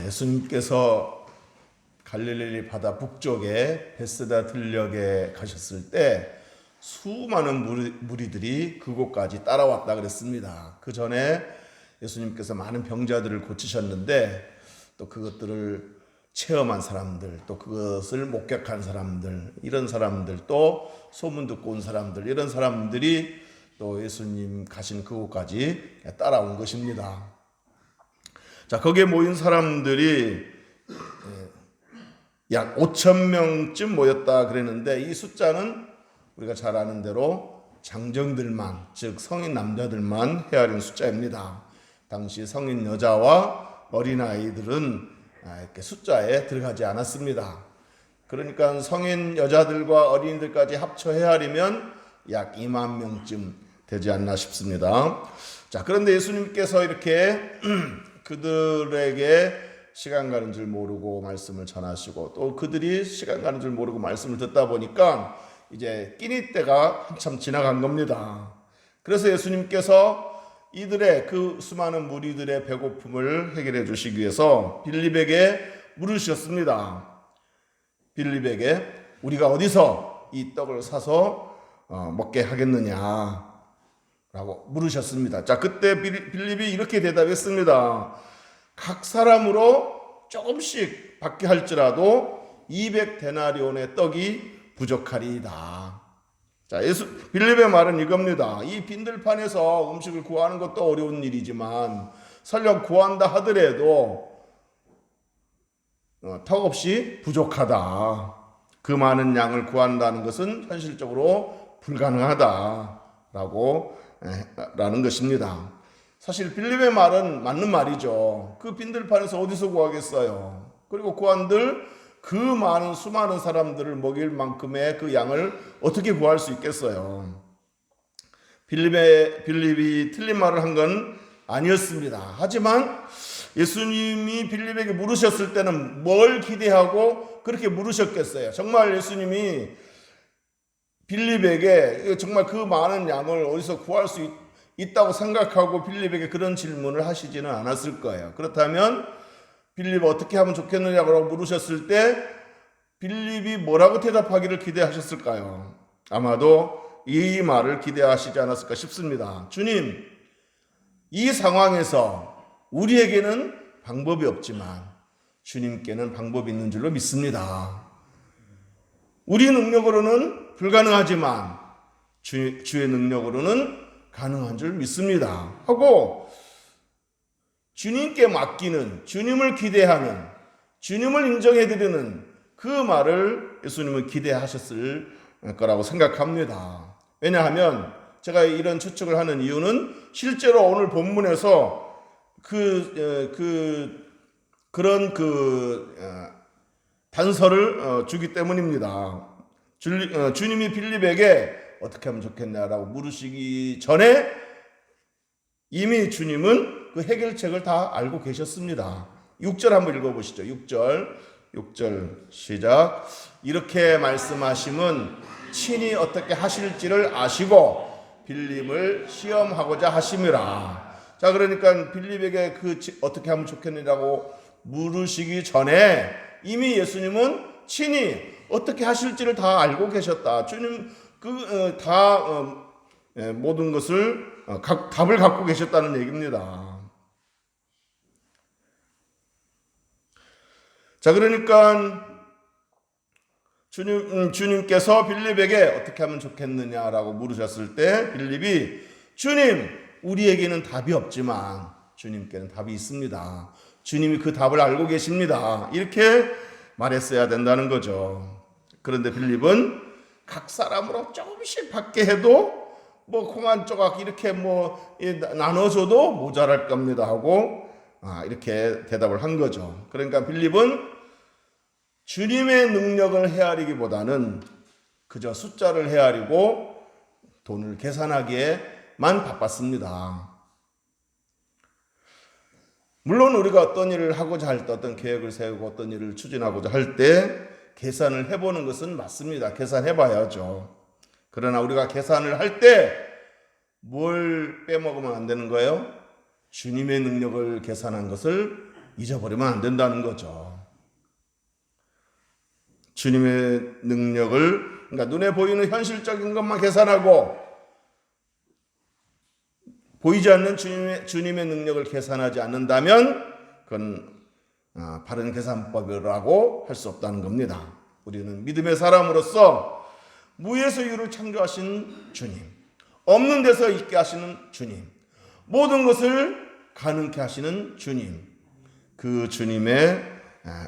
예수님께서 갈릴리 바다 북쪽에 베스다 들녘에 가셨을 때 수많은 무리들이 그곳까지 따라왔다 그랬습니다. 그 전에 예수님께서 많은 병자들을 고치셨는데 또 그것들을 체험한 사람들, 또 그것을 목격한 사람들, 이런 사람들, 또 소문 듣고 온 사람들, 이런 사람들이 또 예수님 가신 그곳까지 따라온 것입니다. 자, 거기에 모인 사람들이 약 5천 명쯤 모였다 그랬는데, 이 숫자는 우리가 잘 아는 대로 장정들만, 즉 성인 남자들만 헤아린 숫자입니다. 당시 성인 여자와 어린아이들은 이렇게 숫자에 들어가지 않았습니다. 그러니까 성인 여자들과 어린이들까지 합쳐 헤아리면 약 2만 명쯤 되지 않나 싶습니다. 자, 그런데 예수님께서 이렇게 그들에게 시간 가는 줄 모르고 말씀을 전하시고, 또 그들이 시간 가는 줄 모르고 말씀을 듣다 보니까 이제 끼니 때가 한참 지나간 겁니다. 그래서 예수님께서 이들의, 그 수많은 무리들의 배고픔을 해결해 주시기 위해서 빌립에게 물으셨습니다. 빌립에게 우리가 어디서 이 떡을 사서 먹게 하겠느냐 라고 물으셨습니다. 자, 그때 빌립이 이렇게 대답했습니다. 각 사람으로 조금씩 받게 할지라도 200데나리온의 떡이 부족하리이다. 자, 빌립의 말은 이겁니다. 이 빈들판에서 음식을 구하는 것도 어려운 일이지만 설령 구한다 하더라도 턱없이 부족하다. 그 많은 양을 구한다는 것은 현실적으로 불가능하다라고 라는 것입니다. 사실 빌립의 말은 맞는 말이죠. 그 빈들판에서 어디서 구하겠어요? 그리고 구한들 그 많은 수많은 사람들을 먹일 만큼의 그 양을 어떻게 구할 수 있겠어요? 빌립이 틀린 말을 한 건 아니었습니다. 하지만 예수님이 빌립에게 물으셨을 때는 뭘 기대하고 그렇게 물으셨겠어요? 정말 예수님이 빌립에게 정말 그 많은 양을 어디서 구할 수 있다고 생각하고 빌립에게 그런 질문을 하시지는 않았을 거예요. 그렇다면 빌립 어떻게 하면 좋겠느냐고 물으셨을 때 빌립이 뭐라고 대답하기를 기대하셨을까요? 아마도 이 말을 기대하시지 않았을까 싶습니다. 주님, 이 상황에서 우리에게는 방법이 없지만 주님께는 방법이 있는 줄로 믿습니다. 우리 능력으로는 불가능하지만 주의 능력으로는 가능한 줄 믿습니다. 하고 주님께 맡기는, 주님을 기대하는, 주님을 인정해드리는 그 말을 예수님은 기대하셨을 거라고 생각합니다. 왜냐하면 제가 이런 추측을 하는 이유는 실제로 오늘 본문에서 그런 단서를 주기 때문입니다. 주님이 빌립에게 어떻게 하면 좋겠냐라고 물으시기 전에 이미 주님은 그 해결책을 다 알고 계셨습니다. 6절 한번 읽어보시죠. 6절 시작. 이렇게 말씀하심은 친히 어떻게 하실지를 아시고 빌립을 시험하고자 하심이라. 자, 그러니까 빌립에게 어떻게 하면 좋겠느냐고 물으시기 전에 이미 예수님은 친히 어떻게 하실지를 다 알고 계셨다. 주님 모든 것을 답을 갖고 계셨다는 얘기입니다. 자, 그러니까 주님께서 빌립에게 어떻게 하면 좋겠느냐라고 물으셨을 때 빌립이 주님, 우리에게는 답이 없지만 주님께는 답이 있습니다. 주님이 그 답을 알고 계십니다. 이렇게 말했어야 된다는 거죠. 그런데 빌립은 각 사람으로 조금씩 받게 해도 콩 한 조각 이렇게 나눠줘도 모자랄 겁니다 하고 이렇게 대답을 한 거죠. 그러니까 빌립은 주님의 능력을 헤아리기보다는 그저 숫자를 헤아리고 돈을 계산하기에만 바빴습니다. 물론 우리가 어떤 일을 하고자 할 때, 어떤 계획을 세우고 어떤 일을 추진하고자 할 때 계산을 해보는 것은 맞습니다. 계산해봐야죠. 그러나 우리가 계산을 할 때 뭘 빼먹으면 안 되는 거예요? 주님의 능력을 계산한 것을 잊어버리면 안 된다는 거죠. 주님의 능력을, 그러니까 눈에 보이는 현실적인 것만 계산하고 보이지 않는 주님의 능력을 계산하지 않는다면 그건 바른 계산법이라고 할 수 없다는 겁니다. 우리는 믿음의 사람으로서 무에서 유를 창조하신 주님, 없는 데서 있게 하시는 주님, 모든 것을 가능케 하시는 주님, 그 주님의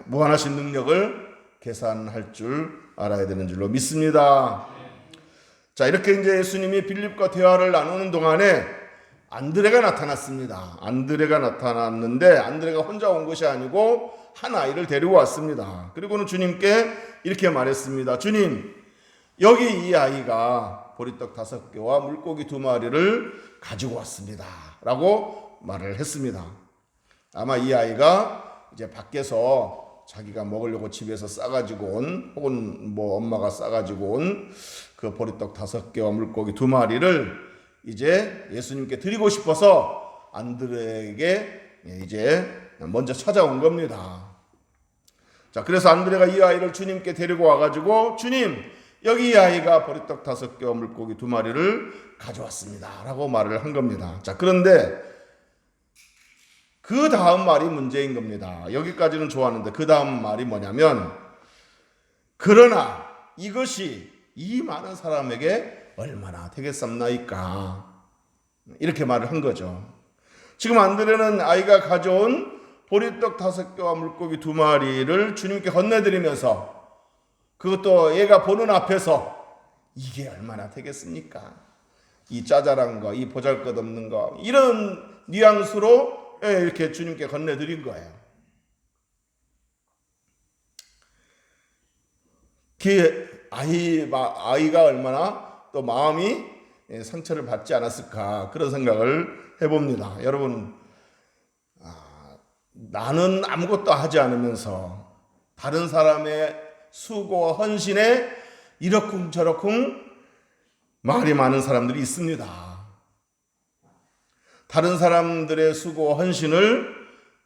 무한하신 능력을 계산할 줄 알아야 되는 줄로 믿습니다. 자, 이렇게 이제 예수님이 빌립과 대화를 나누는 동안에 안드레가 나타났습니다. 안드레가 나타났는데 안드레가 혼자 온 것이 아니고 한 아이를 데리고 왔습니다. 그리고는 주님께 이렇게 말했습니다. 주님, 여기 이 아이가 보리떡 5개와 물고기 2마리를 가지고 왔습니다. 라고 말을 했습니다. 아마 이 아이가 이제 밖에서 자기가 먹으려고 집에서 싸가지고 온, 혹은 뭐 엄마가 싸가지고 온 그 보리떡 5개와 물고기 2마리를 이제 예수님께 드리고 싶어서 안드레에게 이제 먼저 찾아온 겁니다. 자, 그래서 안드레가 이 아이를 주님께 데리고 와가지고, 주님, 여기 이 아이가 보리떡 5개와 물고기 2마리를 가져왔습니다. 라고 말을 한 겁니다. 자, 그런데 그 다음 말이 문제인 겁니다. 여기까지는 좋았는데 그 다음 말이 뭐냐면, 그러나 이것이 이 많은 사람에게 얼마나 되겠습니까? 이렇게 말을 한 거죠. 지금 안드레는 아이가 가져온 보리떡 5개와 물고기 2마리를 주님께 건네드리면서, 그것도 얘가 보는 앞에서 이게 얼마나 되겠습니까? 이 짜잘한 거, 이 보잘것없는 거, 이런 뉘앙스로 이렇게 주님께 건네드린 거예요. 그 아이가 얼마나 또 마음이 상처를 받지 않았을까, 그런 생각을 해봅니다. 여러분, 나는 아무것도 하지 않으면서 다른 사람의 수고와 헌신에 이러쿵저러쿵 말이 많은 사람들이 있습니다. 다른 사람들의 수고와 헌신을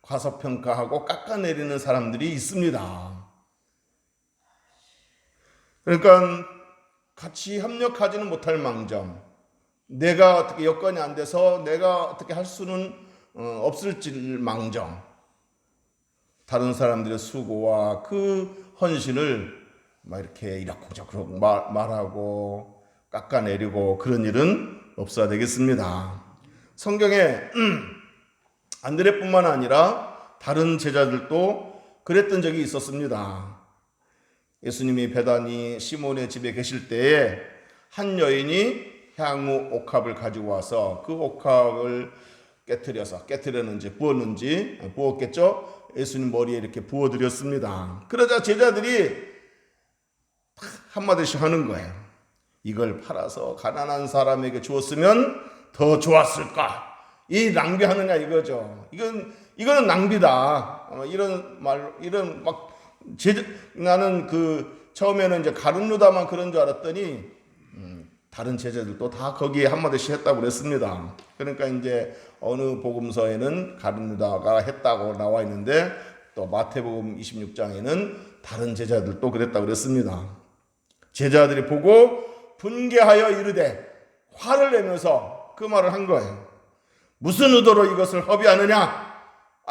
과소평가하고 깎아내리는 사람들이 있습니다. 그러니까 같이 협력하지는 못할 망정, 내가 어떻게 여건이 안 돼서 내가 어떻게 할 수는 없을지 망정, 다른 사람들의 수고와 그 헌신을 막 이렇게 이러쿵저러쿵 말하고 깎아내리고 그런 일은 없어야 되겠습니다. 성경에 안드레뿐만 아니라 다른 제자들도 그랬던 적이 있었습니다. 예수님이 베다니 시몬의 집에 계실 때에 한 여인이 향후 옥합을 가지고 와서 그 옥합을 깨트렸는지 부었겠죠. 예수님 머리에 이렇게 부어드렸습니다. 그러자 제자들이 한마디씩 하는 거예요. 이걸 팔아서 가난한 사람에게 주었으면 더 좋았을까? 이 낭비하느냐 이거죠. 이거는 낭비다. 나는 처음에는 이제 가룟유다만 그런 줄 알았더니 다른 제자들도 다 거기에 한마디씩 했다고 그랬습니다. 그러니까 이제 어느 복음서에는 가룟유다가 했다고 나와 있는데 또 마태복음 26장에는 다른 제자들도 그랬다고 그랬습니다. 제자들이 보고 분개하여 이르되, 화를 내면서 그 말을 한 거예요. 무슨 의도로 이것을 허비하느냐?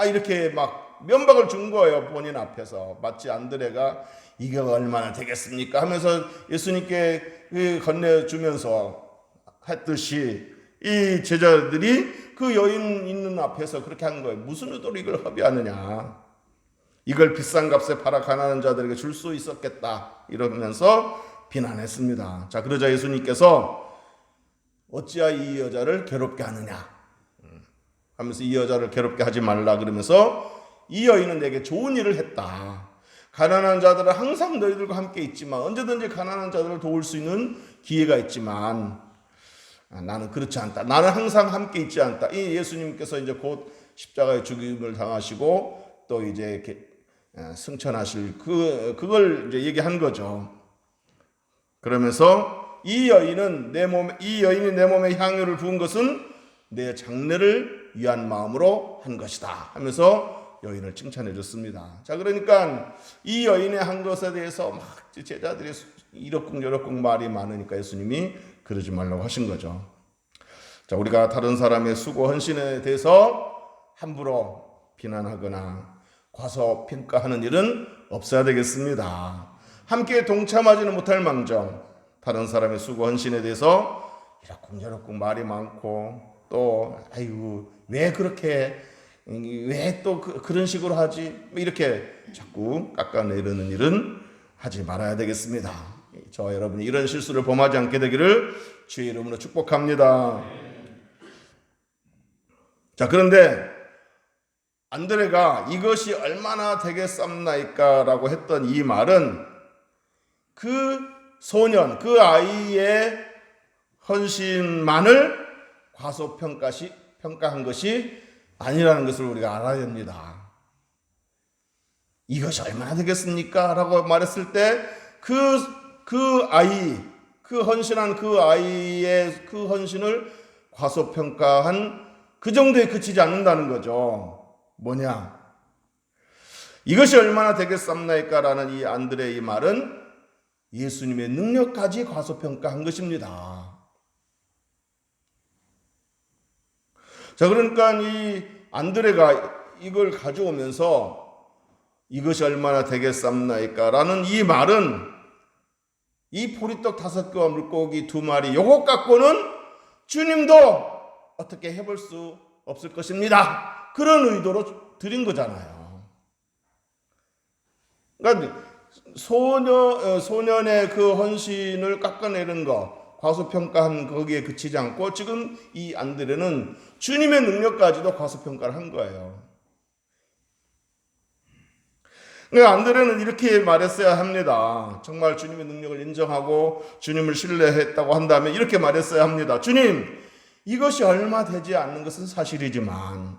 이렇게 막 면박을 준 거예요. 본인 앞에서. 마치 안드레가 이게 얼마나 되겠습니까? 하면서 예수님께 건네주면서 했듯이 이 제자들이 그 여인 있는 앞에서 그렇게 한 거예요. 무슨 의도로 이걸 허비하느냐? 이걸 비싼 값에 팔아 가난한 자들에게 줄 수 있었겠다. 이러면서 비난했습니다. 자, 그러자 예수님께서 어찌하여 이 여자를 괴롭게 하느냐 하면서 이 여자를 괴롭게 하지 말라 그러면서, 이 여인은 내게 좋은 일을 했다. 가난한 자들은 항상 너희들과 함께 있지만, 언제든지 가난한 자들을 도울 수 있는 기회가 있지만 나는 그렇지 않다. 나는 항상 함께 있지 않다. 이 예수님께서 이제 곧 십자가의 죽임을 당하시고 또 이제 이렇게 승천하실 그걸 이제 얘기한 거죠. 그러면서 이 여인이 내 몸에 향유를 부은 것은 내 장례를 위한 마음으로 한 것이다 하면서 여인을 칭찬해 줬습니다. 자, 그러니까 이 여인의 한 것에 대해서 막 제자들이 이러쿵저러쿵 말이 많으니까 예수님이 그러지 말라고 하신 거죠. 자, 우리가 다른 사람의 수고 헌신에 대해서 함부로 비난하거나 과소평가하는 일은 없어야 되겠습니다. 함께 동참하지는 못할 망정 다른 사람의 수고 헌신에 대해서 이러쿵저러쿵 말이 많고 또 아이고 왜 그렇게 왜 또 그런 식으로 하지 이렇게 자꾸 깎아내리는 일은 하지 말아야 되겠습니다. 저와 여러분이 이런 실수를 범하지 않게 되기를 주의 이름으로 축복합니다. 자, 그런데 안드레가 이것이 얼마나 되겠습니까? 라고 했던 이 말은 그 소년, 그 아이의 헌신만을 과소평가한 것이 아니라는 것을 우리가 알아야 됩니다. 이것이 얼마나 되겠습니까? 라고 말했을 때 그 아이, 그 헌신한 그 아이의 그 헌신을 과소평가한 그 정도에 그치지 않는다는 거죠. 뭐냐? 이것이 얼마나 되겠습니까? 라는 이 안드레의 이 말은 예수님의 능력까지 과소평가한 것입니다. 자, 그러니까 이 안드레가 이걸 가져오면서 이것이 얼마나 되겠습니까? 라는 이 말은 이 보리떡 5개와 물고기 2마리 요것 갖고는 주님도 어떻게 해볼 수 없을 것입니다. 그런 의도로 드린 거잖아요. 그러니까 소년의 그 헌신을 깎아내는 것, 과소평가한 거기에 그치지 않고 지금 이 안드레는 주님의 능력까지도 과소평가를 한 거예요. 그러니까 안드레는 이렇게 말했어야 합니다. 정말 주님의 능력을 인정하고 주님을 신뢰했다고 한다면 이렇게 말했어야 합니다. 주님, 이것이 얼마 되지 않는 것은 사실이지만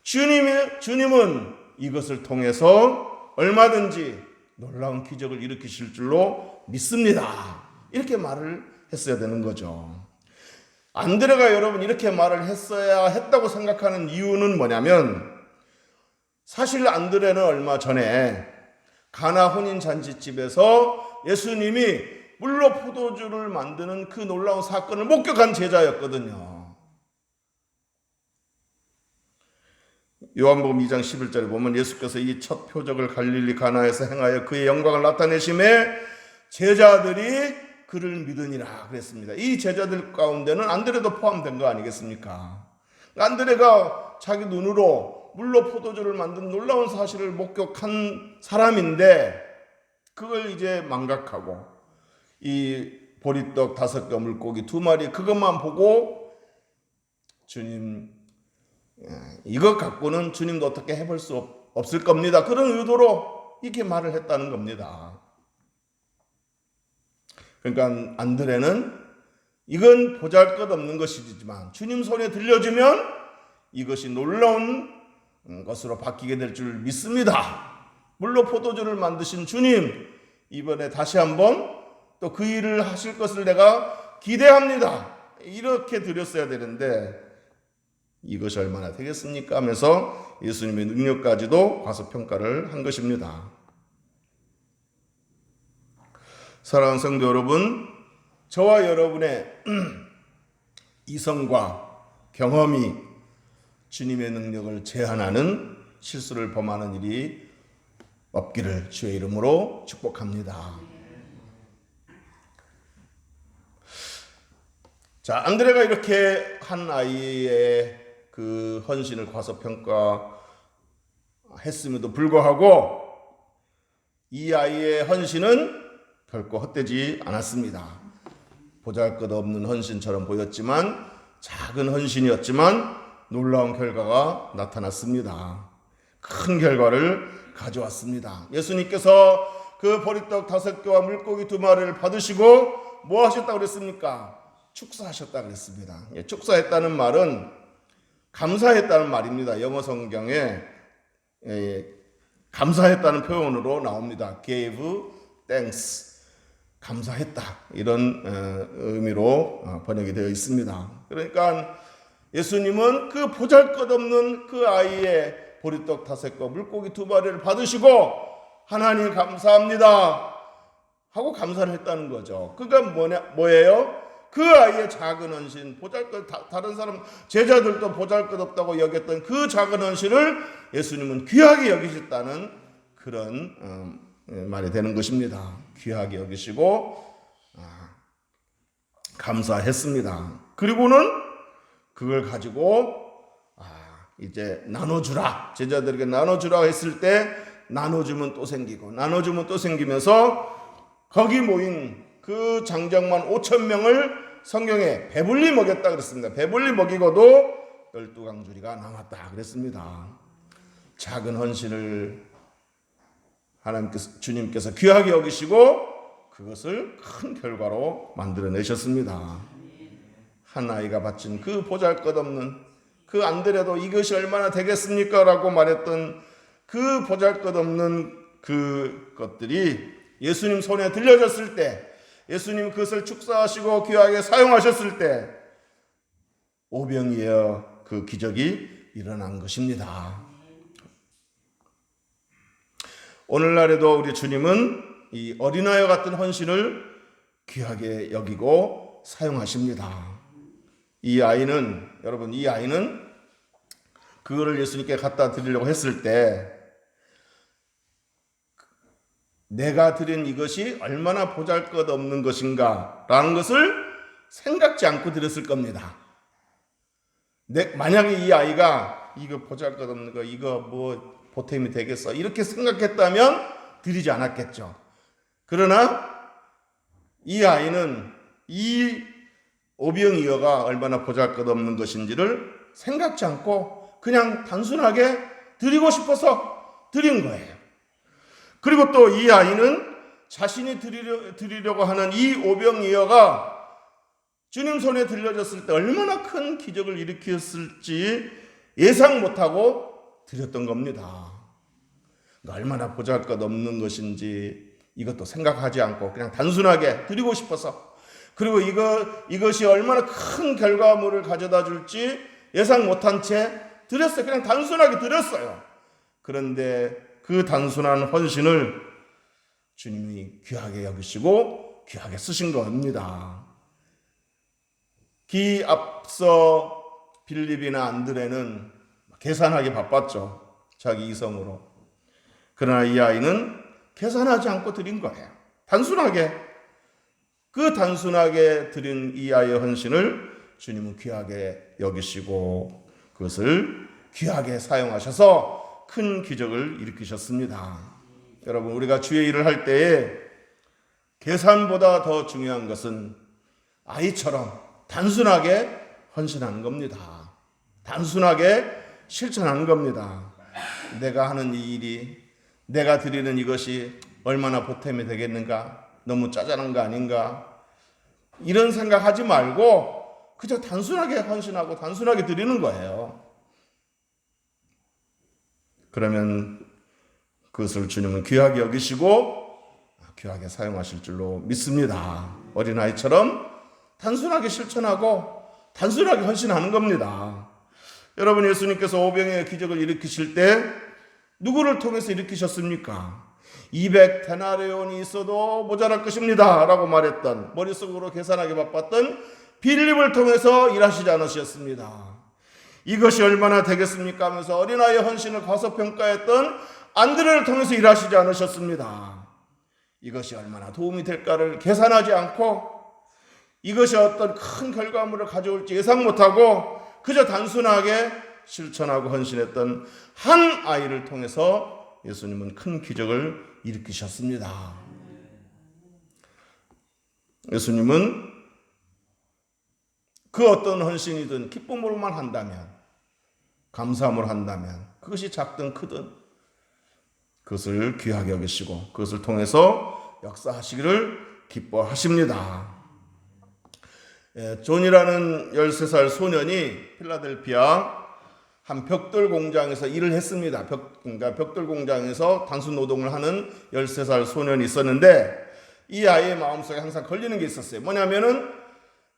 주님은 이것을 통해서 얼마든지 놀라운 기적을 일으키실 줄로 믿습니다. 이렇게 말을 했어야 되는 거죠. 안드레가 여러분 이렇게 말을 했어야 했다고 생각하는 이유는 뭐냐면 사실 안드레는 얼마 전에 가나 혼인잔치집에서 예수님이 물로 포도주를 만드는 그 놀라운 사건을 목격한 제자였거든요. 요한복음 2장 11절에 보면 예수께서 이 첫 표적을 갈릴리 가나에서 행하여 그의 영광을 나타내심에 제자들이 그를 믿으니라 그랬습니다. 이 제자들 가운데는 안드레도 포함된 거 아니겠습니까? 안드레가 자기 눈으로 물로 포도주를 만든 놀라운 사실을 목격한 사람인데 그걸 이제 망각하고 이 보리떡 5개 물고기 2마리 그것만 보고 주님 이것 갖고는 주님도 어떻게 해볼 수 없을 겁니다. 그런 의도로 이렇게 말을 했다는 겁니다. 그러니까 안드레는 이건 보잘것없는 것이지만 주님 손에 들려주면 이것이 놀라운 것으로 바뀌게 될 줄 믿습니다. 물로 포도주를 만드신 주님 이번에 다시 한번 또 그 일을 하실 것을 내가 기대합니다. 이렇게 드렸어야 되는데 이것이 얼마나 되겠습니까? 하면서 예수님의 능력까지도 과소평가를 한 것입니다. 사랑하는 성도 여러분, 저와 여러분의 이성과 경험이 주님의 능력을 제한하는 실수를 범하는 일이 없기를 주의 이름으로 축복합니다. 자, 안드레가 이렇게 한 아이의 그 헌신을 과소평가했음에도 불구하고 이 아이의 헌신은 결코 헛되지 않았습니다. 보잘것없는 헌신처럼 보였지만 작은 헌신이었지만 놀라운 결과가 나타났습니다. 큰 결과를 가져왔습니다. 예수님께서 그 보리떡 5개와 물고기 2마리를 받으시고 뭐 하셨다고 그랬습니까? 축사하셨다고 그랬습니다. 축사했다는 말은 감사했다는 말입니다. 영어 성경에 감사했다는 표현으로 나옵니다. gave thanks. 감사했다. 이런 의미로 번역이 되어 있습니다. 그러니까 예수님은 그 보잘것없는 그 아이의 보리떡 5거 물고기 2마리를 받으시고 하나님 감사합니다 하고 감사를 했다는 거죠. 그러니까 뭐예요? 그 아이의 작은 헌신, 다른 사람 제자들도 보잘것없다고 여겼던 그 작은 헌신을 예수님은 귀하게 여기셨다는 그런 말이 되는 것입니다. 귀하게 여기시고 감사했습니다. 그리고는 그걸 가지고 이제 나눠주라, 제자들에게 나눠주라 했을 때 나눠주면 또 생기고 나눠주면 또 생기면서 거기 모인 그 장정만 5,000명을 성경에 배불리 먹였다 그랬습니다. 배불리 먹이고도 12강주리가 남았다 그랬습니다. 작은 헌신을 주님께서 귀하게 여기시고 그것을 큰 결과로 만들어내셨습니다. 한 아이가 바친 그 보잘것없는, 그 안 드려도 이것이 얼마나 되겠습니까? 라고 말했던 그 보잘것없는 그 것들이 예수님 손에 들려졌을 때, 예수님 그것을 축사하시고 귀하게 사용하셨을 때 오병이어 그 기적이 일어난 것입니다. 오늘날에도 우리 주님은 이 어린아이와 같은 헌신을 귀하게 여기고 사용하십니다. 이 아이는, 여러분, 이 아이는 그거를 예수님께 갖다 드리려고 했을 때 내가 드린 이것이 얼마나 보잘것없는 것인가 라는 것을 생각지 않고 드렸을 겁니다. 만약에 이 아이가 이거 보잘것없는 거, 이거 뭐 보탬이 되겠어 이렇게 생각했다면 드리지 않았겠죠. 그러나 이 아이는 이 오병이어가 얼마나 보잘것없는 것인지를 생각지 않고 그냥 단순하게 드리고 싶어서 드린 거예요. 그리고 또 이 아이는 자신이 드리려고 하는 이 오병이어가 주님 손에 들려졌을 때 얼마나 큰 기적을 일으켰을지 예상 못하고 드렸던 겁니다. 얼마나 보잘것없는 것인지 이것도 생각하지 않고 그냥 단순하게 드리고 싶어서, 그리고 이것이 얼마나 큰 결과물을 가져다 줄지 예상 못한 채 드렸어요. 그냥 단순하게 드렸어요. 그런데 그 단순한 헌신을 주님이 귀하게 여기시고 귀하게 쓰신 겁니다. 앞서 빌립이나 안드레는 계산하기 바빴죠. 자기 이성으로. 그러나 이 아이는 계산하지 않고 드린 거예요. 단순하게. 그 단순하게 드린 이 아이의 헌신을 주님은 귀하게 여기시고 그것을 귀하게 사용하셔서 큰 기적을 일으키셨습니다. 여러분, 우리가 주의 일을 할 때에 계산보다 더 중요한 것은 아이처럼 단순하게 헌신하는 겁니다. 단순하게 실천하는 겁니다. 내가 하는 이 일이, 내가 드리는 이것이 얼마나 보탬이 되겠는가? 너무 짜잘한 거 아닌가? 이런 생각하지 말고 그저 단순하게 헌신하고 단순하게 드리는 거예요. 그러면 그것을 주님은 귀하게 여기시고 귀하게 사용하실 줄로 믿습니다. 어린아이처럼 단순하게 실천하고 단순하게 헌신하는 겁니다. 여러분, 예수님께서 오병이어의 기적을 일으키실 때 누구를 통해서 일으키셨습니까? 200데나리온이 있어도 모자랄 것입니다 라고 말했던, 머릿속으로 계산하기 바빴던 빌립을 통해서 일하시지 않으셨습니다. 이것이 얼마나 되겠습니까 하면서 어린아이의 헌신을 과소평가했던 안드레를 통해서 일하시지 않으셨습니다. 이것이 얼마나 도움이 될까를 계산하지 않고 이것이 어떤 큰 결과물을 가져올지 예상 못하고 그저 단순하게 실천하고 헌신했던 한 아이를 통해서 예수님은 큰 기적을 일으키셨습니다. 예수님은 그 어떤 헌신이든 기쁨으로만 한다면, 감사함으로 한다면, 그것이 작든 크든 그것을 귀하게 여기시고 그것을 통해서 역사하시기를 기뻐하십니다. 존이라는 13살 소년이 필라델피아 한 벽돌 공장에서 일을 했습니다. 벽돌 공장에서 단순 노동을 하는 13살 소년이 있었는데 이 아이의 마음속에 항상 걸리는 게 있었어요. 뭐냐면은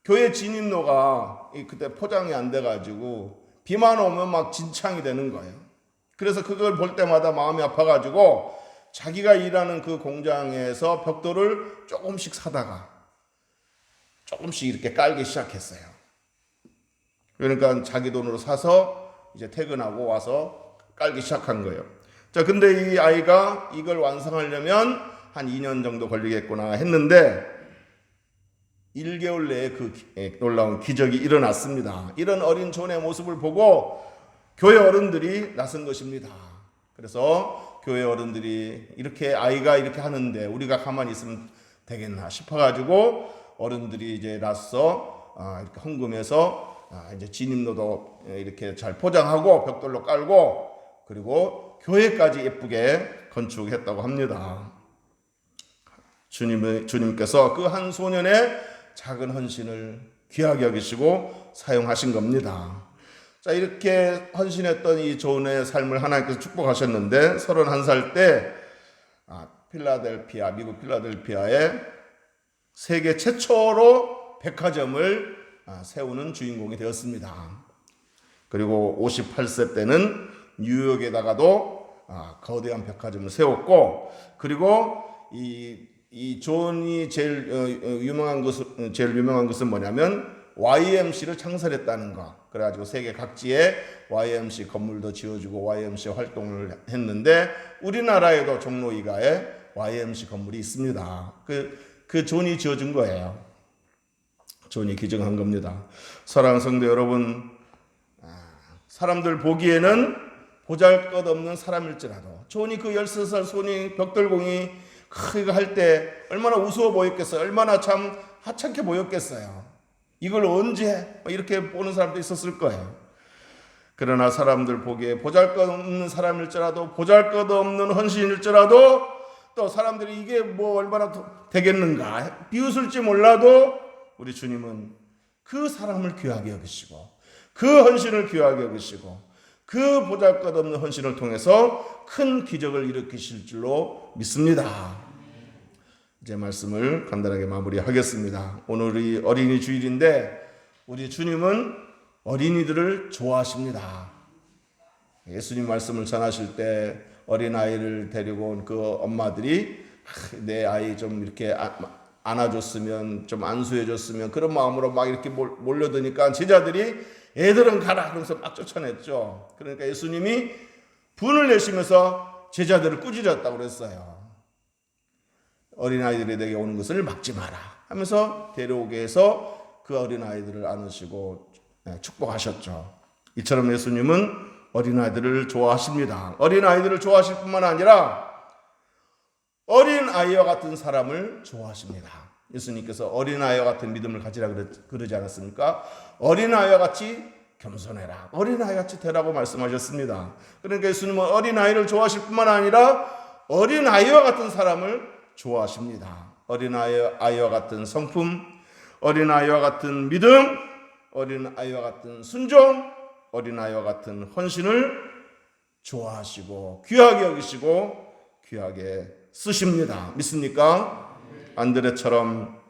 교회 진입로가 그때 포장이 안 돼가지고 비만 오면 막 진창이 되는 거예요. 그래서 그걸 볼 때마다 마음이 아파가지고 자기가 일하는 그 공장에서 벽돌을 조금씩 사다가 조금씩 이렇게 깔기 시작했어요. 그러니까 자기 돈으로 사서 이제 퇴근하고 와서 깔기 시작한 거예요. 자, 근데 이 아이가 이걸 완성하려면 한 2년 정도 걸리겠구나 했는데 1개월 내에 그 놀라운 기적이 일어났습니다. 이런 어린 존의 모습을 보고 교회 어른들이 나선 것입니다. 그래서 교회 어른들이 이렇게 아이가 이렇게 하는데 우리가 가만히 있으면 되겠나 싶어가지고 어른들이 이제 나서 이렇게 헌금해서 이제 진입로도 이렇게 잘 포장하고 벽돌로 깔고 그리고 교회까지 예쁘게 건축했다고 합니다. 주님께서 그 한 소년의 작은 헌신을 귀하게 여기시고 사용하신 겁니다. 자, 이렇게 헌신했던 이 존의 삶을 하나님께서 축복하셨는데 31살 때 필라델피아, 미국 필라델피아에 세계 최초로 백화점을 세우는 주인공이 되었습니다. 그리고 58세 때는 뉴욕에다가도 거대한 백화점을 세웠고, 그리고 이 존이 제일 유명한 것은 뭐냐면 YMC를 창설했다는 거. 그래가지고 세계 각지에 YMC 건물도 지어주고 YMC 활동을 했는데 우리나라에도 종로 이가에 YMC 건물이 있습니다. 그 존이 지어준 거예요. 존이 기증한 겁니다. 사랑하는 성도 여러분, 사람들 보기에는 보잘것없는 사람일지라도 존이 그 13살 손이 벽돌공이 이거 할 때 얼마나 우스워 보였겠어요. 얼마나 참 하찮게 보였겠어요. 이걸 언제 이렇게 보는 사람도 있었을 거예요. 그러나 사람들 보기에 보잘것없는 사람일지라도 보잘것없는 헌신일지라도 또 사람들이 이게 뭐 얼마나 되겠는가 비웃을지 몰라도 우리 주님은 그 사람을 귀하게 여기시고 그 헌신을 귀하게 여기시고 그 보잘것없는 헌신을 통해서 큰 기적을 일으키실 줄로 믿습니다. 이제 말씀을 간단하게 마무리하겠습니다. 오늘이 어린이 주일인데 우리 주님은 어린이들을 좋아하십니다. 예수님 말씀을 전하실 때 어린아이를 데리고 온 그 엄마들이 내 아이 좀 이렇게 안아줬으면 좀 안수해줬으면 그런 마음으로 막 이렇게 몰려드니까 제자들이 애들은 가라 그러면서 막 쫓아냈죠. 그러니까 예수님이 분을 내시면서 제자들을 꾸짖었다고 그랬어요. 어린아이들이 내게 오는 것을 막지 마라 하면서 데려오게 해서 그 어린아이들을 안으시고 축복하셨죠. 이처럼 예수님은 어린아이들을 좋아하십니다. 어린아이들을 좋아하실 뿐만 아니라 어린아이와 같은 사람을 좋아하십니다. 예수님께서 어린아이와 같은 믿음을 가지라 그러지 않았습니까? 어린아이와 같이 겸손해라. 어린아이 같이 되라고 말씀하셨습니다. 그러니까 예수님은 어린아이를 어린아이를 좋아하실 뿐만 아니라 어린아이와 같은 사람을 좋아하십니다. 어린아이와 같은 성품, 어린아이와 같은 믿음, 어린아이와 같은 순종, 어린아이와 같은 헌신을 좋아하시고 귀하게 여기시고 귀하게 쓰십니다. 믿습니까? 안드레처럼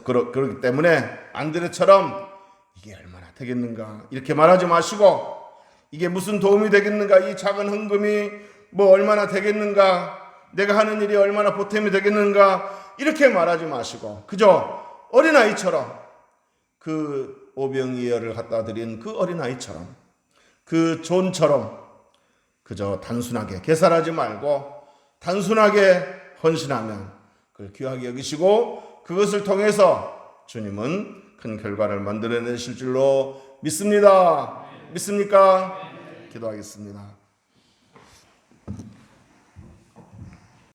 그렇기 때문에 안드레처럼 이게 얼마나 되겠는가 이렇게 말하지 마시고 이게 무슨 도움이 되겠는가 이 작은 헌금이 뭐 얼마나 되겠는가 내가 하는 일이 얼마나 보탬이 되겠는가 이렇게 말하지 마시고 그저 어린아이처럼 그 오병이어를 갖다 드린 그 어린아이처럼 그 존처럼 그저 단순하게 계산하지 말고 단순하게 헌신하면 그걸 귀하게 여기시고 그것을 통해서 주님은 큰 결과를 만들어내실 줄로 믿습니다. 믿습니까? 기도하겠습니다.